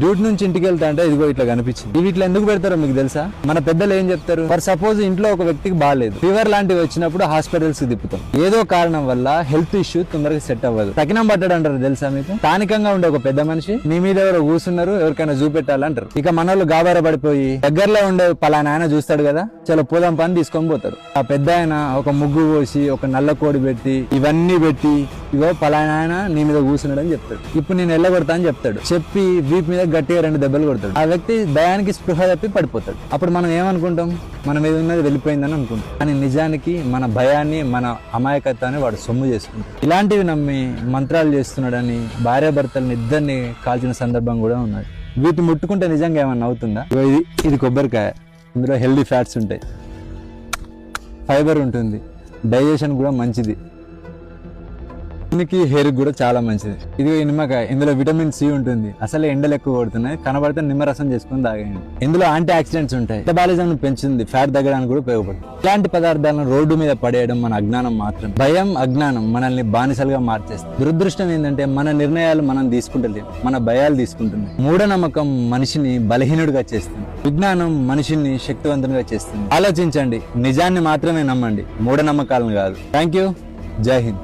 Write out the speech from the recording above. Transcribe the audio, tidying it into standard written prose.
Duty నుంచి ఇంటికి వెళ్తా అంటే ఇదిగో ఇట్లా కనిపించింది. ఇవి ఇట్లా ఎందుకు పెడతారో మీకు తెలుసా? మన పెద్దలు ఏం చెప్తారు, ఫర్ సపోజ్ ఇంట్లో ఒక వ్యక్తికి బాగాలేదు, ఫీవర్ లాంటివి వచ్చినప్పుడు హాస్పిటల్స్ కి తిప్పుతాం. ఏదో కారణం వల్ల హెల్త్ ఇష్యూ తొందరగా సెట్ అవ్వదు, తగినం పట్టాడు అంటారు తెలుసా మీకు? స్థానికంగా ఉండే ఒక పెద్ద మనిషి మీ మీద ఎవరో కూర్చున్నారు, ఎవరికైనా చూపెట్టాలంటారు. ఇక మనోళ్ళు గాబార పడిపోయి దగ్గరలో ఉండే పలానా ఆయన చూస్తాడు కదా, చలో పోదాం పని తీసుకొని పోతారు. ఆ పెద్ద ఆయన ఒక ముగ్గు పోసి ఒక నల్ల కోడి పెట్టి ఇవన్నీ పెట్టి ఇగో పలానా ఆయన నీ మీద కూర్చున్నాడు అని చెప్తాడు. ఇప్పుడు నేను ఎల్లగొడతా అని చెప్తాడు. చెప్పి వీపు మీద గట్టిగా 2 దెబ్బలు కొడతాడు. ఆ వ్యక్తి భయానికి స్పృహ తప్పి పడిపోతాడు. అప్పుడు మనం ఏమనుకుంటాం, మన మీద ఉన్నది వెళ్ళిపోయిందని అనుకుంటాం. కానీ నిజానికి మన భయాన్ని, మన అమాయకత్వాన్ని వాడు సొమ్ము చేసుకుంటాడు. ఇలాంటివి నమ్మి మంత్రాలు చేస్తున్నాడని భార్యాభర్తలను ఇద్దరిని కాల్చిన సందర్భం కూడా ఉన్నది. వీటిని ముట్టుకుంటే నిజంగా ఏమన్నా అవుతుందా? ఇది కొబ్బరికాయ, ఇందులో హెల్దీ ఫ్యాట్స్ ఉంటాయి, ఫైబర్ ఉంటుంది, డైజెషన్ కూడా మంచిది, దీనికి హెయిర్ కూడా చాలా మంచిది. ఇది నిమ్మకాయ, ఇందులో విటమిన్ సి ఉంటుంది. అసలే ఎండలు ఎక్కువ కొడుతున్నాయి, కనబడితే నిమ్మరసం చేసుకుని తాగండి. ఇందులో యాంటీ ఆక్సిడెంట్స్ ఉంటాయి, మెటబాలిజం పెంచుతుంది, ఫ్యాట్ తగ్గడానికి కూడా ఉపయోగపడుతుంది. ఇలాంటి పదార్థాలను రోడ్డు మీద పడేయడం మన అజ్ఞానం మాత్రం. భయం, అజ్ఞానం మనల్ని బానిసలుగా మార్చేస్తుంది. దురదృష్టం ఏంటంటే మన నిర్ణయాలు మనం తీసుకుంటలేము, మన భయాలు తీసుకుంటున్నాయి. మూఢనమ్మకం మనిషిని బలహీనుడిగా చేస్తుంది, విజ్ఞానం మనిషిని శక్తివంతునిగా చేస్తుంది. ఆలోచించండి, నిజాన్ని మాత్రమే నమ్మండి, మూఢనమ్మకాలను కాదు. Thank you. జై హింద్.